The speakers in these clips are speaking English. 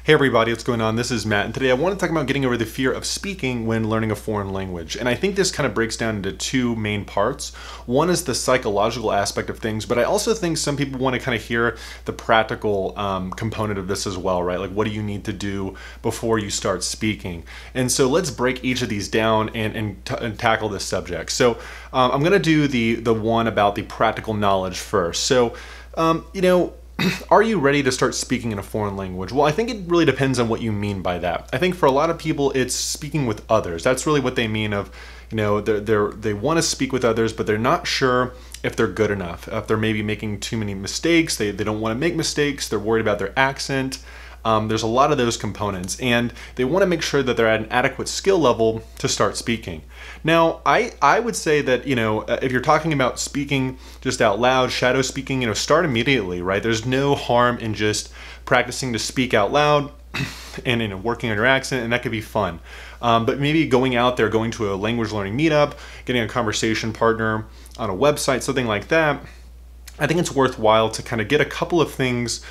Hey everybody, what's going on? This is Matt, and today I want to talk about getting over the fear of speaking when learning a foreign language. And I think this kind of breaks down into two main parts. One is the psychological aspect of things, but I also think some people want to kind of hear the practical component of this as well, right? Like, what do you need to do before you start speaking? And so let's break each of these down and tackle this subject. So I'm going to do the one about the practical knowledge first. So, are you ready to start speaking in a foreign language? Well, I think it really depends on what you mean by that. I think for a lot of people, it's speaking with others. That's really what they mean of, they want to speak with others, but they're not sure if they're good enough, if they're maybe making too many mistakes. They don't want to make mistakes. They're worried about their accent. There's a lot of those components, and they want to make sure that they're at an adequate skill level to start speaking. Now, I would say that, if you're talking about speaking just out loud, shadow speaking, start immediately, right? There's no harm in just practicing to speak out loud and working on your accent, and that could be fun. But maybe going out there, going to a language learning meetup, getting a conversation partner on a website, something like that, I think it's worthwhile to kind of get a couple of things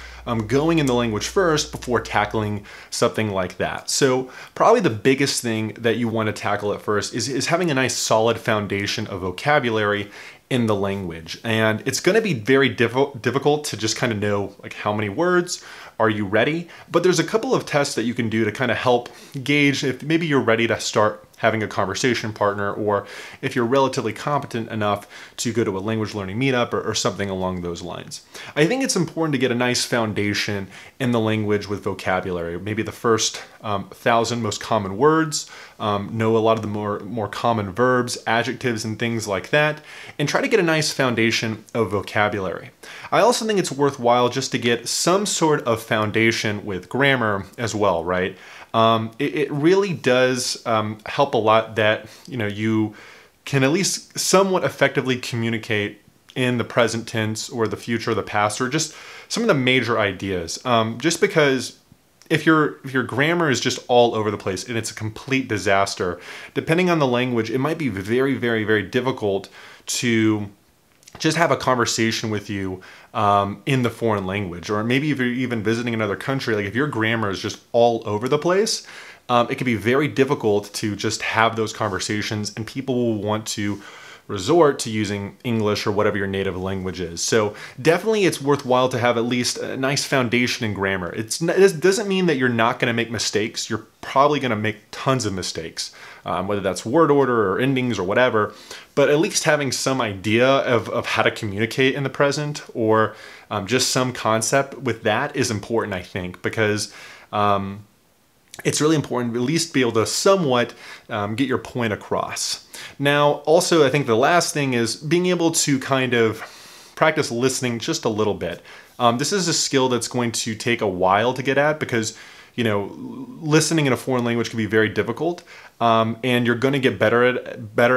going in the language first before tackling something like that. So probably the biggest thing that you want to tackle at first is having a nice solid foundation of vocabulary in the language. And it's going to be very difficult to just kind of know like how many words. Are you ready? But there's a couple of tests that you can do to kind of help gauge if maybe you're ready to start having a conversation partner, or if you're relatively competent enough to go to a language learning meetup or something along those lines. I think it's important to get a nice foundation in the language with vocabulary. Maybe the first 1,000 most common words, know a lot of the more common verbs, adjectives, and things like that, and try to get a nice foundation of vocabulary. I also think it's worthwhile just to get some sort of foundation with grammar as well, right? It really does help a lot that you can at least somewhat effectively communicate in the present tense or the future or the past, or just some of the major ideas. Just because if your grammar is just all over the place and it's a complete disaster, depending on the language, it might be very, very, very difficult to just have a conversation with you in the foreign language. Or maybe if you're even visiting another country, like if your grammar is just all over the place, it can be very difficult to just have those conversations, and people will want to resort to using English or whatever your native language is. So definitely it's worthwhile to have at least a nice foundation in grammar. It doesn't mean that you're not going to make mistakes. You're probably going to make tons of mistakes, whether that's word order or endings or whatever, but at least having some idea of how to communicate in the present, or just some concept with that is important, I think, because it's really important to at least be able to somewhat get your point across. Now, also, I think the last thing is being able to kind of practice listening just a little bit. This is a skill that's going to take a while to get at, because listening in a foreign language can be very difficult, and you're going to get better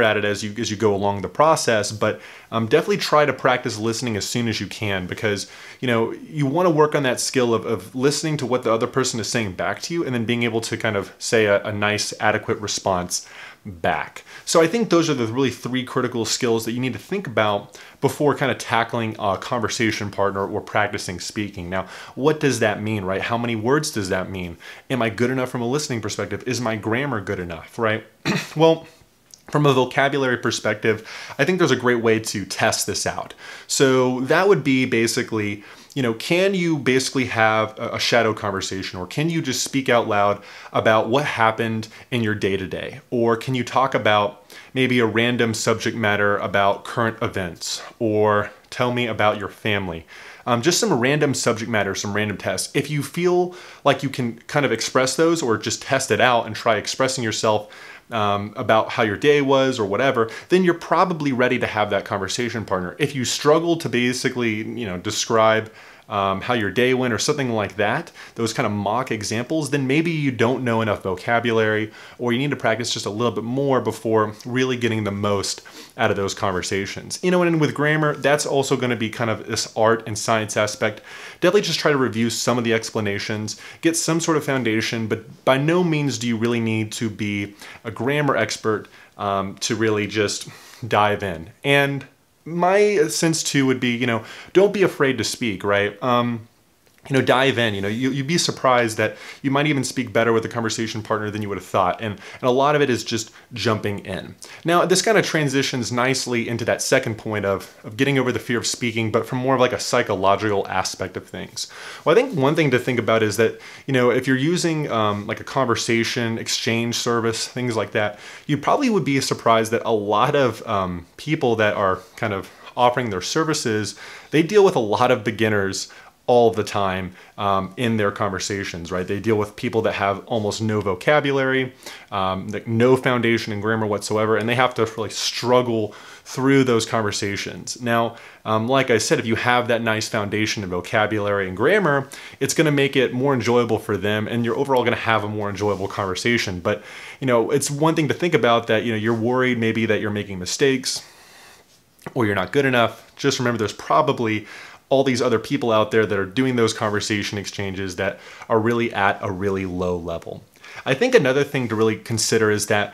at it as you go along the process. But definitely try to practice listening as soon as you can, because you want to work on that skill of listening to what the other person is saying back to you, and then being able to kind of say a nice, adequate response back. So I think those are the really three critical skills that you need to think about before kind of tackling a conversation partner or practicing speaking. Now, what does that mean, right? How many words does that mean? Am I good enough from a listening perspective? Is my grammar good enough, right? Well, from a vocabulary perspective, I think there's a great way to test this out. So that would be basically, can you basically have a shadow conversation, or can you just speak out loud about what happened in your day-to-day? Or can you talk about maybe a random subject matter about current events, or tell me about your family? Just some random subject matter, some random tests. If you feel like you can kind of express those, or just test it out and try expressing yourself about how your day was or whatever, then you're probably ready to have that conversation partner. If you struggle to basically, describe how your day went or something like that, those kind of mock examples, then maybe you don't know enough vocabulary, or you need to practice just a little bit more before really getting the most out of those conversations. And with grammar, that's also going to be kind of this art and science aspect. Definitely just try to review some of the explanations, get some sort of foundation, but by no means do you really need to be a grammar expert to really just dive in. And my sense too would be, don't be afraid to speak, right? dive in. You'd be surprised that you might even speak better with a conversation partner than you would have thought. And a lot of it is just jumping in. Now, this kind of transitions nicely into that second point of getting over the fear of speaking, but from more of like a psychological aspect of things. Well, I think one thing to think about is that, if you're using like a conversation exchange service, things like that, you probably would be surprised that a lot of people that are kind of offering their services, they deal with a lot of beginners all the time in their conversations, right? They deal with people that have almost no vocabulary, like no foundation in grammar whatsoever, and they have to really struggle through those conversations. Now, like I said, if you have that nice foundation in vocabulary and grammar, it's going to make it more enjoyable for them, and you're overall going to have a more enjoyable conversation. But, it's one thing to think about that, you're worried maybe that you're making mistakes or you're not good enough. Just remember there's probably all these other people out there that are doing those conversation exchanges that are really at a really low level. I think another thing to really consider is that,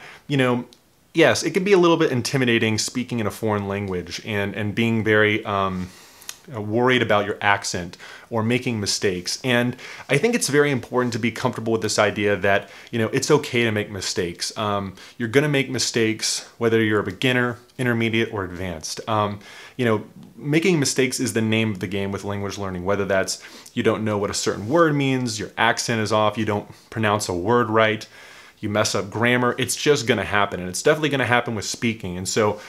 yes, it can be a little bit intimidating speaking in a foreign language and being very worried about your accent or making mistakes. And I think it's very important to be comfortable with this idea that, it's okay to make mistakes. You're going to make mistakes whether you're a beginner, intermediate, or advanced. Making mistakes is the name of the game with language learning, whether that's you don't know what a certain word means, your accent is off, you don't pronounce a word right, you mess up grammar. It's just going to happen, and it's definitely going to happen with speaking. And so,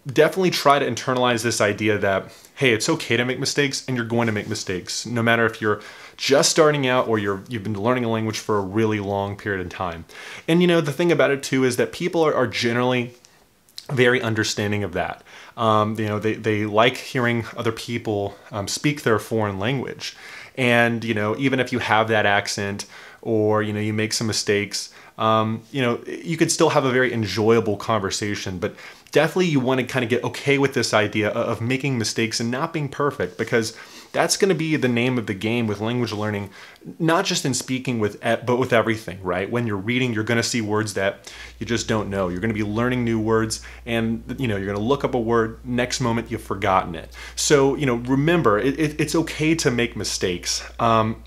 definitely try to internalize this idea that, hey, it's okay to make mistakes, and you're going to make mistakes, no matter if you're just starting out or you've been learning a language for a really long period of time. And the thing about it too is that people are generally very understanding of that. They like hearing other people speak their foreign language. And, even if you have that accent or, you make some mistakes, you could still have a very enjoyable conversation. But definitely you want to kind of get okay with this idea of making mistakes and not being perfect, because that's going to be the name of the game with language learning, not just in speaking but with everything, right? When you're reading, you're going to see words that you just don't know. You're going to be learning new words, and you're going to look up a word, next moment you've forgotten it. So, remember, it's okay to make mistakes, and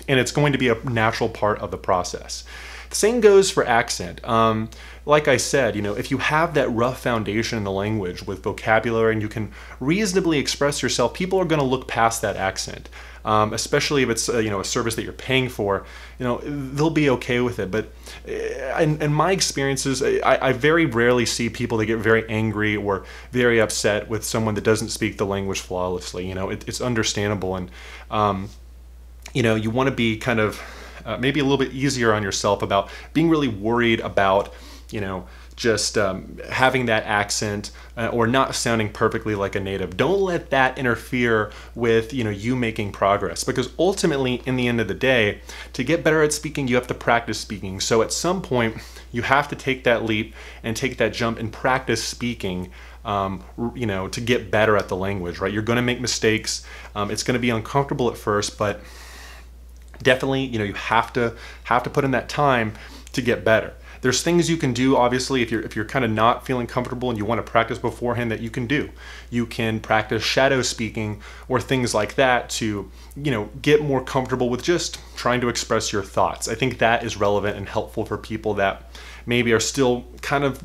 it's going to be a natural part of the process. The same goes for accent. Like I said, if you have that rough foundation in the language with vocabulary and you can reasonably express yourself, people are going to look past that accent. Especially if it's a service that you're paying for, they'll be okay with it. But in my experiences, I very rarely see people that get very angry or very upset with someone that doesn't speak the language flawlessly. It's understandable, and you want to be kind of maybe a little bit easier on yourself about being really worried about, just having that accent or not sounding perfectly like a native. Don't let that interfere with, you making progress, because ultimately, in the end of the day, to get better at speaking, you have to practice speaking. So at some point, you have to take that leap and take that jump and practice speaking, to get better at the language, right? You're going to make mistakes. It's going to be uncomfortable at first, but definitely, you have to put in that time to get better. There's things you can do, obviously, if you're kind of not feeling comfortable and you want to practice beforehand, that you can do. You can practice shadow speaking or things like that to, get more comfortable with just trying to express your thoughts. I think that is relevant and helpful for people that maybe are still kind of,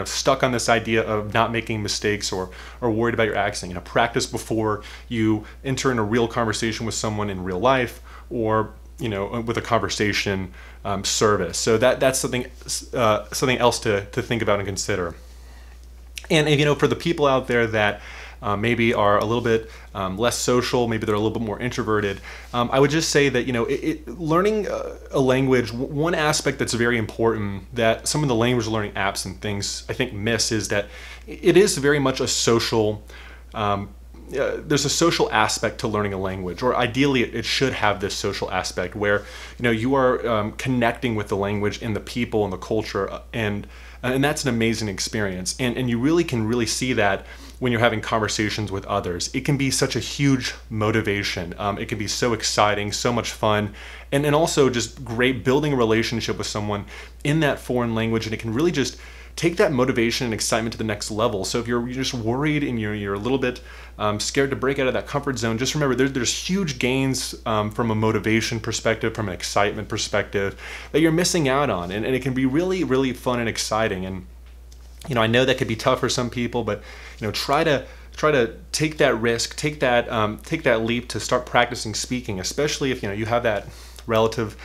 stuck on this idea of not making mistakes or worried about your accent. Practice before you enter in a real conversation with someone in real life, or with a conversation service. So that's something else to think about and consider. And for the people out there that maybe are a little bit less social, maybe they're a little bit more introverted, I would just say that learning a language, one aspect that's very important that some of the language learning apps and things I think miss is that it is very much a social there's a social aspect to learning a language, or ideally it should have this social aspect where you are connecting with the language and the people and the culture, and that's an amazing experience. And you really can see that when you're having conversations with others. It can be such a huge motivation. It can be so exciting, so much fun, and also just great building a relationship with someone in that foreign language, and it can really just take that motivation and excitement to the next level. So if you're just worried and you're a little bit scared to break out of that comfort zone, just remember there's huge gains from a motivation perspective, from an excitement perspective that you're missing out on, and it can be really, really fun and exciting. And I know that could be tough for some people, but try to take that risk, take that leap to start practicing speaking, especially if you have that relative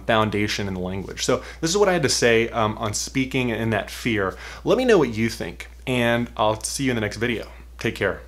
foundation in the language. So this is what I had to say on speaking and that fear. Let me know what you think, and I'll see you in the next video. Take care.